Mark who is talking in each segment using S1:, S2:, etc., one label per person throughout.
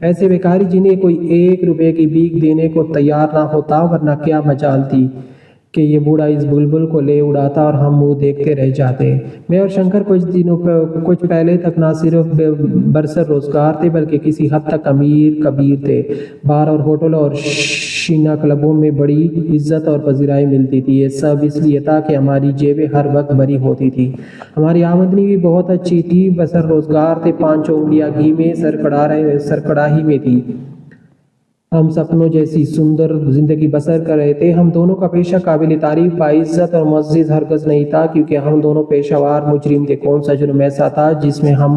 S1: ایسے بیکاری جنہیں کوئی 1 روپے کی بھیک دینے کو تیار نہ ہوتا، ورنہ کیا مجال تھی کہ یہ بوڑھا اس بلبل کو لے اڑاتا اور ہم منہ دیکھتے رہ جاتے۔ میں اور شنکر کچھ پہلے تک نہ صرف برسر روزگار تھے بلکہ کسی حد تک امیر کبیر تھے۔ بار اور ہوٹل اور شینا کلبوں میں بڑی عزت اور پذیرائی ملتی تھی۔ یہ سب اس لیے تھا کہ ہماری جیبیں ہر وقت بھری ہوتی تھی۔ ہماری آمدنی بھی بہت اچھی تھی۔ برسر روزگار تھے، 5 انگلیاں گھی میں سر کڑاہی میں تھی۔ ہم سپنوں جیسی سندر زندگی بسر کر رہے تھے۔ ہم دونوں کا پیشہ قابل تعریف، باعزت اور معزز ہرگز نہیں تھا، کیونکہ ہم دونوں پیشہ ور مجرم تھے۔ کون سا جرم ایسا تھا جس میں ہم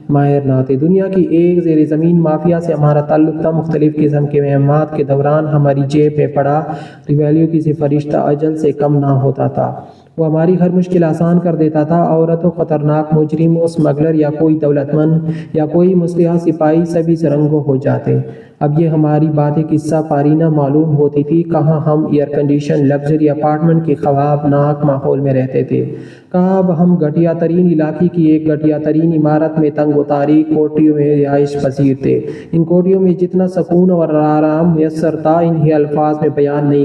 S1: ماہر نہ تھے؟ دنیا کی ایک زیر زمین مافیا سے ہمارا تعلق تھا۔ مختلف قسم کے مہمات کے دوران ہماری جیب میں پڑا ریویلیو کسی فرشتہ اجل سے کم نہ ہوتا تھا۔ وہ ہماری ہر مشکل آسان کر دیتا تھا۔ عورت ہو، خطرناک مجرم ہو، اسمگلر یا کوئی دولت مند یا کوئی مسلح سپاہی، سبھی سرنگوں ہو جاتے۔ اب یہ ہماری باتیں قصہ پارینہ معلوم ہوتی تھی۔ کہاں ہم ایئر کنڈیشن لگژری اپارٹمنٹ کے خوابناک ماحول میں رہتے تھے، کہاں اب ہم گھٹیا ترین علاقے کی ایک گھٹیا ترین عمارت میں تنگ و تاریک کوٹھیوں میں رہائش پذیر تھے۔ ان کوٹھیوں میں جتنا سکون اور آرام میسر تھا، انہیں الفاظ میں بیان نہیں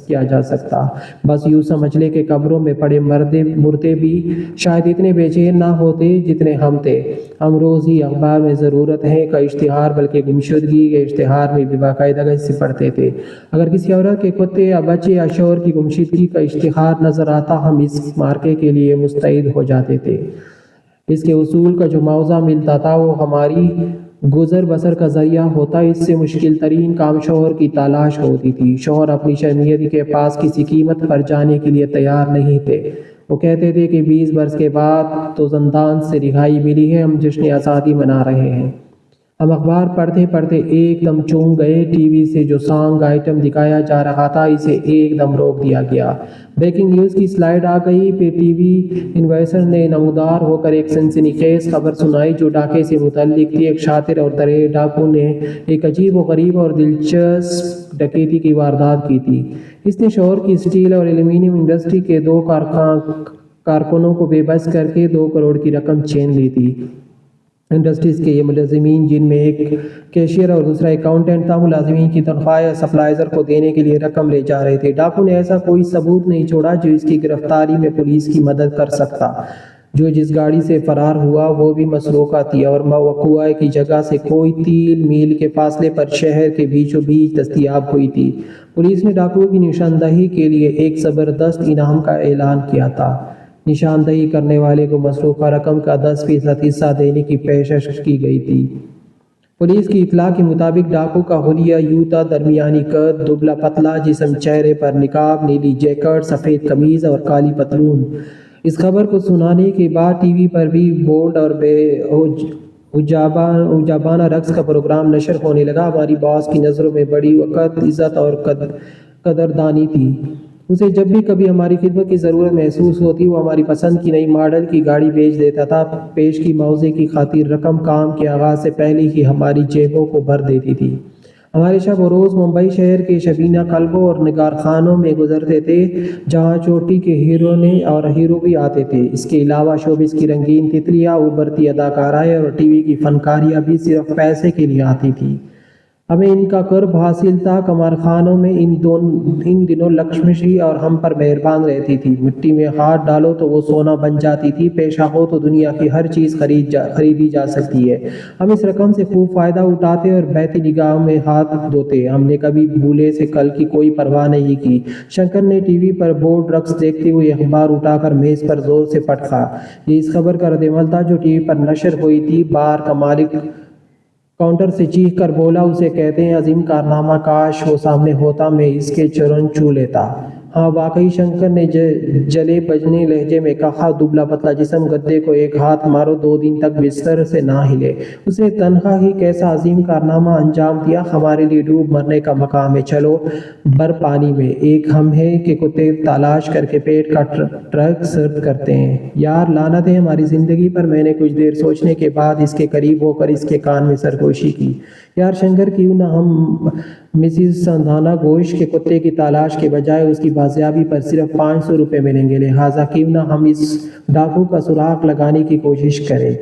S1: کیا جا سکتا۔ بس یوں سمجھ لے کہ قبروں میں پڑے مردے بھی شاید اتنے بے چین نہ ہوتے جتنے ہم تھے۔ ہم روز ہی اخبار میں ضرورت ہے کا اشتہار بلکہ گمشدگی کے اشتہار میں بھی باقاعدگی سے پڑھتے تھے۔ اگر کسی عورت کے کتے یا بچے یا شوہر کی گمشدگی کا اشتہار نظر آتا، ہم اس مارکے کے لیے مستعد ہو جاتے تھے۔ اس کے حصول کا جو معاوضہ ملتا تھا وہ ہماری گزر بسر کا ذریعہ ہوتا۔ اس سے مشکل ترین کام شوہر کی تلاش ہوتی تھی۔ شوہر اپنی شرمندگی کے پاس کسی قیمت پر جانے کے لیے تیار نہیں تھے۔ وہ کہتے تھے کہ 20 برس کے بعد تو زندان سے رہائی ملی ہے، ہم جشن آزادی منا رہے ہیں۔ ہم اخبار پڑھتے پڑھتے ایک دم چونک گئے۔ ٹی وی سے جو سانگ آئٹم دکھایا جا رہا تھا، اسے ایک دم روک دیا گیا۔ بریکنگ نیوز کی سلائیڈ آ گئی۔ پھر ٹی وی انویسر نے نمودار ہو کر ایک سنسنی خیز خبر سنائی جو ڈاکے سے متعلق تھی۔ ایک شاطر اور دلیر ڈاکو نے ایک عجیب و غریب اور دلچسپ ڈکیتی کی واردات کی تھی۔ اس نے شوہر کی اسٹیل اور ایلومینیم انڈسٹری کے 2 کارکنوں کو بے بس کر کے 2 کروڑ کی رقم چھین لی تھی۔ انڈسٹریز کے یہ ملازمین، جن میں ایک کیشیئر اور دوسرا اکاؤنٹنٹ تھا، ملازمین کی تنخواہ سپلائر کو دینے کے لیے رقم لے جا رہے تھے۔ ڈاکو نے ایسا کوئی ثبوت نہیں چھوڑا جو اس کی گرفتاری میں پولیس کی مدد کر سکتا۔ جس گاڑی سے فرار ہوا وہ بھی مسروقہ تھی اور وقوع کی جگہ سے کوئی 3 میل کے فاصلے پر شہر کے بیچوں بیچ دستیاب ہوئی تھی۔ پولیس نے ڈاکوؤں کی نشاندہی کے لیے ایک زبردست انعام کا اعلان کیا تھا۔ نشاندہی کرنے والے کو مسروقہ رقم کا 10% حصہ دینے کی پیشکش کی گئی تھی۔ پولیس کی اطلاع کے مطابق ڈاکو کا حلیہ یوں تھا: درمیانی قد، دبلا پتلا جسم، چہرے پر نقاب، نیلی جیکٹ، سفید قمیض اور کالی پتلون۔ اس خبر کو سنانے کے بعد ٹی وی پر بھی بولڈ اور بے عجابانہ رقص کا پروگرام نشر ہونے لگا۔ ہماری باس کی نظروں میں بڑی وقت، عزت اور قدردانی تھی۔ اسے جب بھی کبھی ہماری خدمت کی ضرورت محسوس ہوتی، وہ ہماری پسند کی نئی ماڈل کی گاڑی بھیج دیتا تھا۔ پیش کی معاوضے کی خاطر رقم کام کے آغاز سے پہلے ہی ہماری جیبوں کو بھر دیتی تھی۔ ہمارے شب و روز ممبئی شہر کے شبینہ کلبوں اور نگارخانوں میں گزرتے تھے، جہاں چوٹی کے ہیرو بھی آتے تھے۔ اس کے علاوہ شوبز کی رنگین تتلیاں، ابھرتی اداکارائیں اور ٹی وی کی فنکاریاں بھی صرف پیسے کے لیے آتی تھیں۔ ہمیں ان کا قرب حاصل تھا۔ کمارخانوں میں ان دنوں لکشمی اور ہم پر مہربان رہتی تھی۔ مٹی میں ہاتھ ڈالو تو وہ سونا بن جاتی تھی۔ پیشہ ہو تو دنیا کی ہر چیز خریدی جا سکتی ہے۔ ہم اس رقم سے خوب فائدہ اٹھاتے اور بہتی نگاہوں میں ہاتھ دھوتے۔ ہم نے کبھی بھولے سے کل کی کوئی پرواہ نہیں کی۔ شنکر نے ٹی وی پر بورڈ رقص دیکھتے ہوئے اخبار اٹھا کر میز پر زور سے پٹکا۔ یہ اس خبر کا رد عمل تھا جو ٹی وی پر نشر ہوئی تھی۔ بار کا مالک کاؤنٹر سے چیخ کر بولا، اسے کہتے ہیں عظیم کارنامہ، کاش وہ سامنے ہوتا، میں اس کے چرن چھو لیتا۔ ہاں واقعی، شنکر نے جلے بجنے لہجے میں کہا۔ دبلا پتلا جسم، گدے کو ایک ہاتھ مارو، 2 دن تک بستر سے نہ ہلے۔ اس نے تنہا ہی کیسا عظیم کارنامہ انجام دیا۔ ہمارے لیے ڈوب مرنے کا مقام ہے، چلو بر پانی میں۔ ایک ہم ہیں کہ کتے تلاش کر کے پیٹ کا ٹرک سرد کرتے ہیں۔ یار لعنت ہے ہماری زندگی پر۔ میں نے کچھ دیر سوچنے کے بعد اس کے قریب ہو کر اس کے کان میں سرگوشی کی۔ یار شنکر، کیوں نہ ہم مسز سندھانا گھوش کے کتے کی تلاش کے بجائے اس کی بازیابی پر صرف 500 روپے ملیں گے، لہٰذا کیوں نہ ہم اس ڈاکو کا سراغ لگانے کی کوشش کریں۔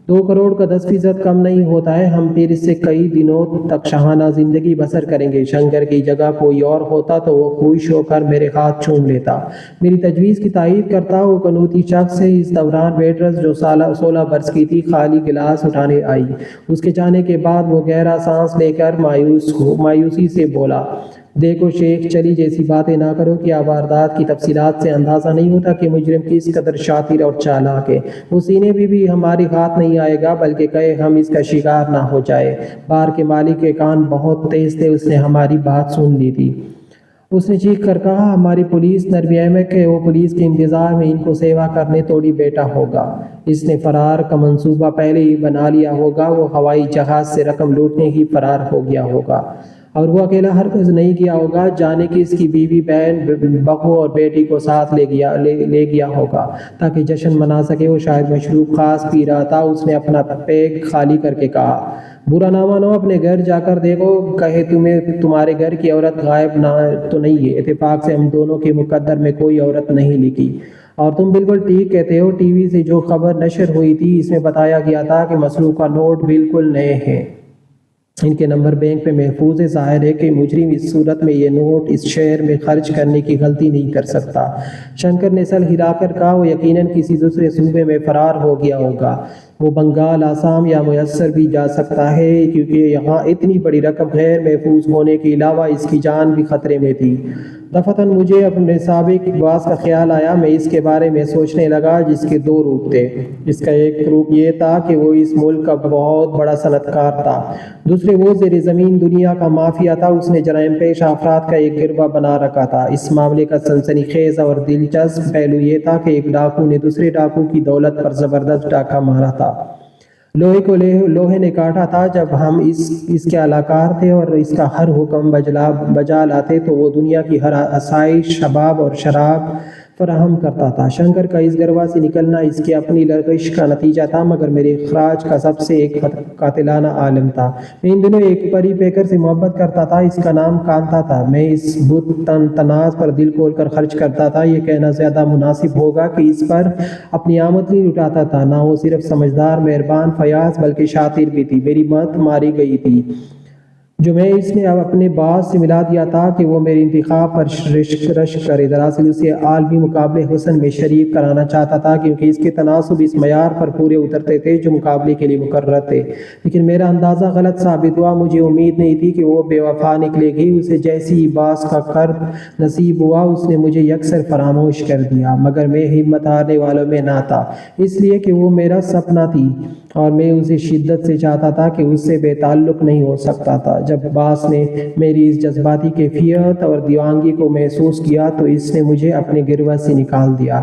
S1: 2 کروڑ کا 10% کم نہیں ہوتا ہے. ہم پھر اس سے کئی دنوں تک شاہانہ زندگی بسر کریں گے. شنکر کی جگہ کوئی اور ہوتا تو وہ خوش ہو کر میرے ہاتھ چوم لیتا. میری تجویز کی تائید کرتا. وہ کنوتی شخص سے اس دوران ویٹرس جو 16 برس کی تھی خالی گلاس اٹھانے آئی. اس کے جانے کے بعد وہ گہرا سانس لے کر مایوسی سے بولا، دیکھو شیخ، چلی جیسی باتیں نہ کرو. کیا واردات کی تفصیلات سے اندازہ نہیں ہوتا کہ مجرم کس قدر شاطر اور چالاک ہے؟ وہ سینے بھی ہماری ہاتھ نہیں آئے گا بلکہ کہے ہم اس کا شکار نہ ہو جائے. بار کے مالک کے کان بہت تیز تھے. اس نے ہماری بات سن لی تھی. اس نے چیخ کر کہا، ہماری پولیس نربھیمک ہے. وہ پولیس کے انتظار میں ان کو سیوا کرنے توڑی بیٹھا ہوگا. اس نے فرار کا منصوبہ پہلے ہی بنا لیا ہوگا. وہ ہوائی جہاز سے رقم لوٹنے ہی فرار ہو گیا ہوگا اور وہ اکیلا ہرگز نہیں گیا ہوگا. جانے کہ اس کی بیوی، بہن، بہو اور بیٹی کو ساتھ لے گیا ہوگا تاکہ جشن منا سکے. وہ شاید مشروب خاص پی رہا تھا. اس نے اپنا پیگ خالی کر کے کہا، برا نہ مانو، اپنے گھر جا کر دیکھو. کہے تمہارے گھر کی عورت غائب تو نہیں ہے. اتفاق سے ہم دونوں کے مقدر میں کوئی عورت نہیں لکھی. اور تم بالکل ٹھیک کہتے ہو. ٹی وی سے جو خبر نشر ہوئی تھی اس میں بتایا گیا تھا کہ مسروقہ نوٹ بالکل نئے ہیں. ان کے نمبر بینک میں محفوظ ہے. ظاہر ہے کہ مجرم اس صورت میں یہ نوٹ اس شہر میں خرچ کرنے کی غلطی نہیں کر سکتا. شنکر نے سر ہلا کر کہا، وہ یقیناً کسی دوسرے صوبے میں فرار ہو گیا ہوگا. وہ بنگال، آسام یا مصر بھی جا سکتا ہے کیونکہ یہاں اتنی بڑی رقم غیر محفوظ ہونے کے علاوہ اس کی جان بھی خطرے میں تھی. دفعتاً مجھے اپنے سابق باس کا خیال آیا. میں اس کے بارے میں سوچنے لگا جس کے 2 روپ تھے. اس کا ایک روپ یہ تھا کہ وہ اس ملک کا بہت بڑا صنعت کار تھا. دوسرے وہ زیر زمین دنیا کا مافیا تھا. اس نے جرائم پیشہ افراد کا ایک گروہ بنا رکھا تھا. اس معاملے کا سنسنی خیز اور دلچسپ پہلو یہ تھا کہ ایک ڈاکو نے دوسرے ڈاکو کی دولت پر زبردست ڈاکہ مارا تھا. لوہے کو لوہے نے کاٹا تھا. جب ہم اس کے اہلکار تھے اور اس کا ہر حکم بجا لاتے تو وہ دنیا کی ہر آسائش، شباب اور شراب فراہم کرتا تھا. شنکر کا اس گروہ سے نکلنا اس کی اپنی لغزش کا نتیجہ تھا مگر میرے اخراج کا سب سے ایک قاتلانہ عالم تھا. میں ان دنوں ایک پری پیکر سے محبت کرتا تھا. اس کا نام کانتا تھا. میں اس بت تناز پر دل کھول کر خرچ کرتا تھا. یہ کہنا زیادہ مناسب ہوگا کہ اس پر اپنی آمد نہیں لٹاتا تھا. نہ وہ صرف سمجھدار، مہربان، فیاض بلکہ شاطر بھی تھی. میری مت ماری گئی تھی جو میں اس نے اب اپنے باس سے ملا دیا تھا کہ وہ میری انتخاب پر رشک کرے. دراصل اسے عالمی مقابلے حسن میں شریک کرانا چاہتا تھا کیونکہ اس کے تناسب اس معیار پر پورے اترتے تھے جو مقابلے کے لیے مقرر تھے. لیکن میرا اندازہ غلط ثابت ہوا. مجھے امید نہیں تھی کہ وہ بے وفا نکلے گی. اسے جیسی ہی باس کا قرب نصیب ہوا اس نے مجھے یکسر فراموش کر دیا. مگر میں ہمت ہارنے والوں میں نہ تھا، اس لیے کہ وہ میرا سپنا تھی اور میں اسے شدت سے چاہتا تھا کہ اس سے بے تعلق نہیں ہو سکتا تھا. جب باس نے میری اس جذباتی کیفیت اور دیوانگی کو محسوس کیا تو اس نے مجھے اپنے گروہ سے نکال دیا.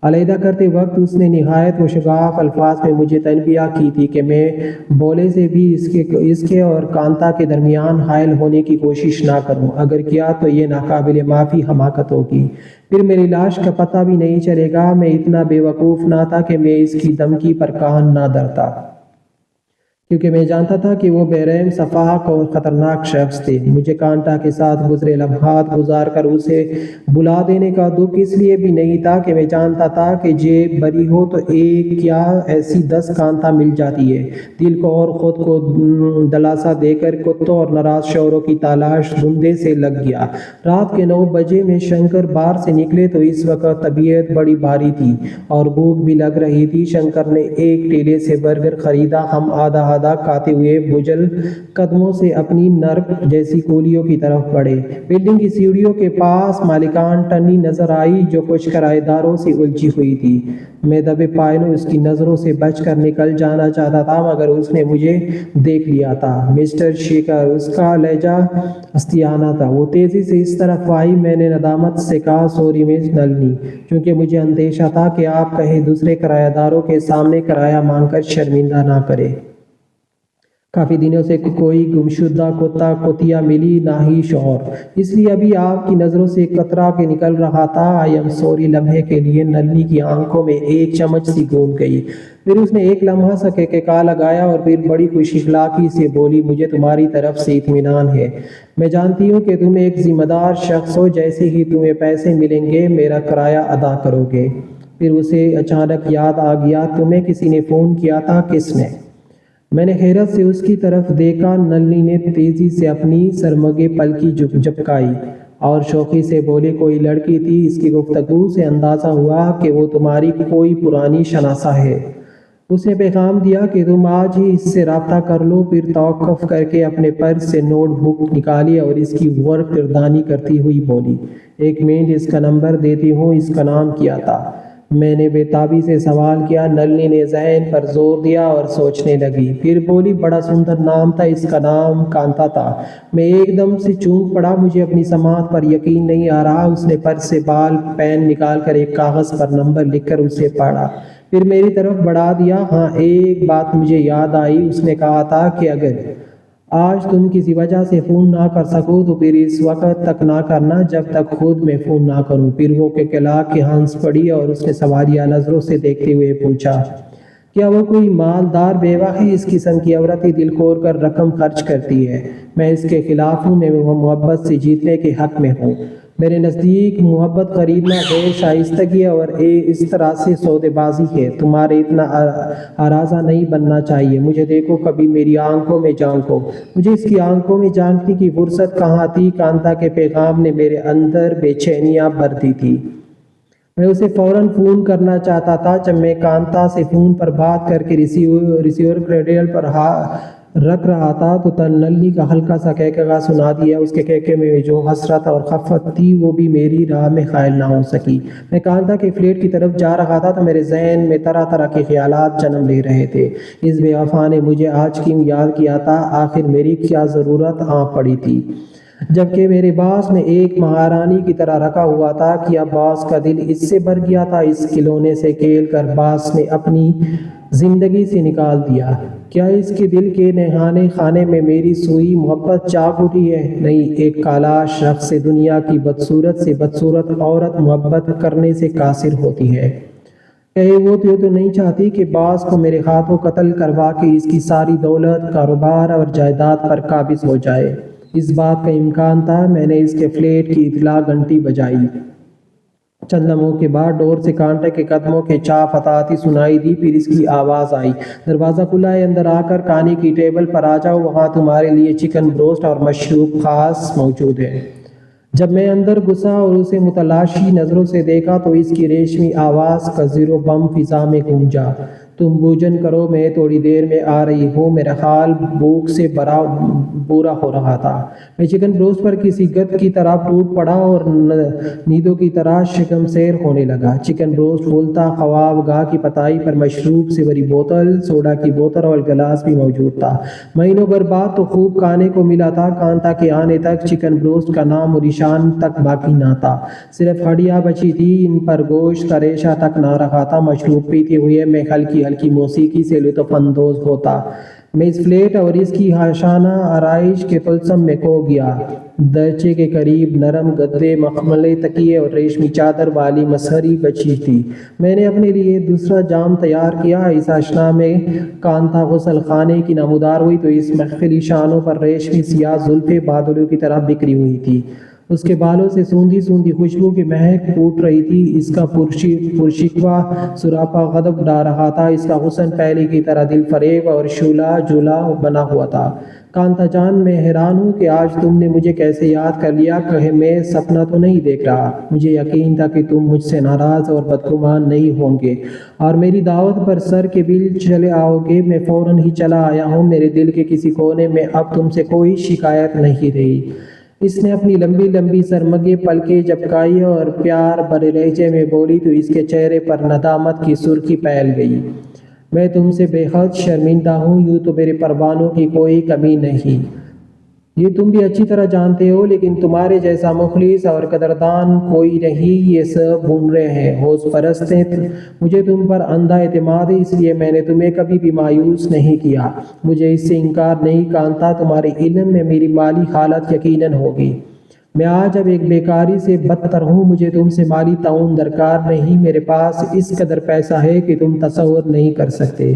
S1: علیحدہ کرتے وقت اس نے نہایت مشگاف الفاظ میں مجھے تنبیہ کی تھی کہ میں بولے سے بھی اس کے اور کانتا کے درمیان حائل ہونے کی کوشش نہ کروں. اگر کیا تو یہ ناقابل معافی حماقت ہوگی. پھر میری لاش کا پتہ بھی نہیں چلے گا. میں اتنا بے وقوف نہ تھا کہ میں اس کی دھمکی پر کان نہ دھرتا کیونکہ میں جانتا تھا کہ وہ بے رحم، سفاک اور خطرناک شخص تھے. مجھے کانٹا کے ساتھ گزرے لمحات گزار کر اسے بلا دینے کا دکھ اس لیے بھی نہیں تھا کہ میں جانتا تھا کہ جے بری ہو تو ایک یا ایسی 10 کانتا مل جاتی ہے. دل کو اور خود کو دلاسا دے کر کتوں اور ناراض شوہروں کی تلاش دھندے سے لگ گیا. رات کے 9 بجے میں شنکر بار سے نکلے تو اس وقت طبیعت بڑی بھاری تھی اور بھوک بھی لگ رہی تھی. شنکر نے ایک ٹھیلے سے برگر خریدا. ہم آدھا کھاتے ہوئے بجل قدموں سے اپنی نرک جیسی کولیوں کی طرف بڑھے. بلڈنگ کی سیڑھیوں کے پاس مالکان ٹنی نظر آئی جو کچھ کرایہ داروں سے الجھی ہوئی تھی. میں دبے پائنوں اس کی نظروں سے بچ کر نکل جانا چاہتا تھا مگر اس نے مجھے دیکھ لیا تھا. مسٹر شیکر، اس کا لہجہ استیانہ تھا. وہ تیزی سے اس طرف آئی. میں نے ندامت سے کہا، سوری مس نلنی، کیونکہ مجھے اندیشہ تھا کہ آپ کہیں دوسرے کرایہ داروں کے سامنے کرایہ مانگ کر شرمندہ نہ کرے. کافی دنوں سے کوئی گمشدہ کتا کتیا ملی نہ ہی شوہر، اس لیے ابھی آپ کی نظروں سے ایک قطرہ کے نکل رہا تھا. I am sorry. لمحے کے لیے نلنی کی آنکھوں میں ایک چمچ سی گھوم گئی. پھر اس نے ایک لمحہ سکیکا لگایا اور پھر بڑی خوش اخلاقی سے بولی، مجھے تمہاری طرف سے اطمینان ہے. میں جانتی ہوں کہ تم ایک ذمہ دار شخص ہو. جیسے ہی تمہیں پیسے ملیں گے میرا کرایہ ادا کرو گے. پھر اسے اچانک یاد آ گیا، تمہیں کسی نے فون کیا تھا؟ کس نے؟ میں نے حیرت سے اس کی طرف دیکھا۔ نلنی نے تیزی سے اپنی سرمگے پلکی جھپکائی اور شوخی سے بولی، کوئی لڑکی تھی۔ اس کی گفتگو سے اندازہ ہوا کہ وہ تمہاری کوئی پرانی شناسہ ہے۔ اس نے پیغام دیا کہ تم آج ہی اس سے رابطہ کر لو۔ پھر توقف کر کے اپنے پرس سے نوٹ بک نکالی اور اس کی ورق گردانی کرتی ہوئی بولی، 1 منٹ، اس کا نمبر دیتی ہوں، اس کا نام کیا تھا؟ میں نے بے تابی سے سوال کیا۔ نلنی نے ذہن پر زور دیا اور سوچنے لگی، پھر بولی، بڑا سندر نام تھا، اس کا نام کانتا تھا۔ میں ایک دم سے چونک پڑا، مجھے اپنی سماعت پر یقین نہیں آ رہا۔ اس نے پرس سے بال پین نکال کر ایک کاغذ پر نمبر لکھ کر اسے پڑھا، پھر میری طرف بڑھا دیا۔ ہاں، ایک بات مجھے یاد آئی، اس نے کہا تھا کہ اگر آج تم کسی وجہ سے فون نہ کر سکو تو پھر اس وقت تک نہ کرنا جب تک خود میں فون نہ کروں۔ پھر وہ کلکلا کے ہنس پڑی اور اس نے سوالیہ نظروں سے دیکھتے ہوئے پوچھا، کیا وہ کوئی مالدار بیوہ ہے؟ اس قسم کی عورت ہی دل کھول کر رقم خرچ کرتی ہے۔ میں اس کے خلاف ہوں، میں محبت سے جیتنے کے حق میں ہوں۔ میرے نزدیک محبت خریدنا غیر شائستگی اور اس طرح سے سودے بازی ہے۔ تمہارے اتنا آرازہ نہیں بننا چاہیے۔ مجھے دیکھو، کبھی میری آنکھوں میں جھانکو۔ مجھے اس کی آنکھوں میں جھانکنے کی فرصت کہاں تھی؟ کانتا کے پیغام نے میرے اندر بے چینیاں بھر دی تھی۔ میں اسے فوراً فون کرنا چاہتا تھا۔ جب میں کانتا سے فون پر بات کر کے ریسیور کریڈل پر رکھ رہا تھا تو نلنی کا ہلکا سا کہکہا سنا دیا۔ اس کے کہکہے میں جو حسرت اور خفت تھی وہ بھی میری راہ میں حائل نہ ہو سکی۔ میں کانتا کے فلیٹ کی طرف جا رہا تھا تو میرے ذہن میں طرح طرح کے خیالات جنم لے رہے تھے۔ اس بے وفا نے مجھے آج کیوں یاد کیا تھا؟ آخر میری کیا ضرورت آ پڑی تھی؟ جبکہ میرے باس میں ایک مہارانی کی طرح رکھا ہوا تھا، کیا باس کا دل اس سے بھر گیا تھا؟ اس کھلونے سے کھیل کر باس نے اپنی زندگی سے نکال دیا۔ کیا اس کے دل کے نہانے خانے میں میری سوئی محبت جاگ اٹھی ہے؟ نہیں، ایک کالا شخص سے دنیا کی بدصورت سے بدصورت عورت محبت کرنے سے قاصر ہوتی ہے۔ کہیں وہ تو نہیں چاہتی کہ باس کو میرے ہاتھوں قتل کروا کے اس کی ساری دولت، کاروبار اور جائیداد پر قابض ہو جائے؟ اس بات کا امکان تھا۔ میں نے اس کے فلیٹ کی اطلاع گھنٹی بجائی۔ چند لمحوں کے بعد ڈور سے کانٹے کے قدموں کے چاپ آتی سنائی دی، پھر اس کی آواز آئی، دروازہ کھلا ہے، اندر آ کر کھانے کی ٹیبل پر آ جاؤ، وہاں تمہارے لیے چکن بروسٹ اور مشروب خاص موجود ہے۔ جب میں اندر گھسا اور اسے متلاشی نظروں سے دیکھا تو اس کی ریشمی آواز کا زیر و بم فضا میں گونجا، تم بھوجن کرو، میں تھوڑی دیر میں آ رہی ہوں۔ میرا حال بھوک سے برا ہو رہا تھا۔ میں چکن بروسٹ پر کسی گدھ کی طرح ٹوٹ پڑا اور نیدوں کی طرح شکمسیر ہونے لگا۔ چکن بروسٹ پھولتا، خواب گاہ کی پتائی پر مشروب سے بھری بوتل، سوڈا کی بوتل اور گلاس بھی موجود تھا۔ مہینوں بھر بعد تو خوب کھانے کو ملا تھا۔ کانتا کے آنے تک چکن بروسٹ کا نام و نشان تک باقی نہ تھا، صرف ہڈیاں بچی تھی، ان پر گوشت کا ریشہ تک نہ رکھا تھا۔ مشروب پیتے ہوئے میں ہلکی موسیقی سے لطف اندوز ہوتا۔ میں اس فلیٹ اور اس کی حاشانہ آرائش کے طلسم میں کھو گیا۔ درچے کے قریب نرم گدے، مخملے تکیے اور ریشمی چادر والی مسہری بچھی تھی۔ میں نے اپنے لیے دوسرا جام تیار کیا۔ اس اشنا میں کانتا غسل خانے کی نمودار ہوئی تو اس محفلی شانوں پر ریشمی سیاہ زلفیں بادلوں کی طرح بکھری ہوئی تھی۔ اس کے بالوں سے سوندھی خوشبو کی مہک پھوٹ رہی تھی۔ اس کا پرشکوہ سراپا غضب ڈھا رہا تھا۔ اس کا حسن پہلے کی طرح دل فریب اور شعلہ جولا بنا ہوا تھا۔ کانتا جان، میں حیران ہوں کہ آج تم نے مجھے کیسے یاد کر لیا۔ کہیں میں سپنا تو نہیں دیکھ رہا؟ مجھے یقین تھا کہ تم مجھ سے ناراض اور بدگمان نہیں ہوں گے اور میری دعوت پر سر کے بل چلے آؤ گے۔ میں فوراً ہی چلا آیا ہوں۔ میرے دل کے کسی کونے میں اب تم سے کوئی شکایت نہیں رہی۔ اس نے اپنی لمبی سرمگے پلکیں جھپکائی اور پیار بھرے لہجے میں بولی تو اس کے چہرے پر ندامت کی سرخی پھیل گئی۔ میں تم سے بے حد شرمندہ ہوں، یوں تو میرے پروانوں کی کوئی کمی نہیں، یہ تم بھی اچھی طرح جانتے ہو، لیکن تمہارے جیسا مخلص اور قدردان کوئی نہیں۔ یہ سب بن رہے ہیں، ہوش پرست ہیں۔ مجھے تم پر اندھا اعتماد ہے، اس لیے میں نے تمہیں کبھی بھی مایوس نہیں کیا۔ مجھے اس سے انکار نہیں کانتا، تمہارے علم میں میری مالی حالت یقیناً ہوگی۔ میں آج اب ایک بیکاری سے بدتر ہوں۔ مجھے تم سے مالی تعاون درکار نہیں، میرے پاس اس قدر پیسہ ہے کہ تم تصور نہیں کر سکتے۔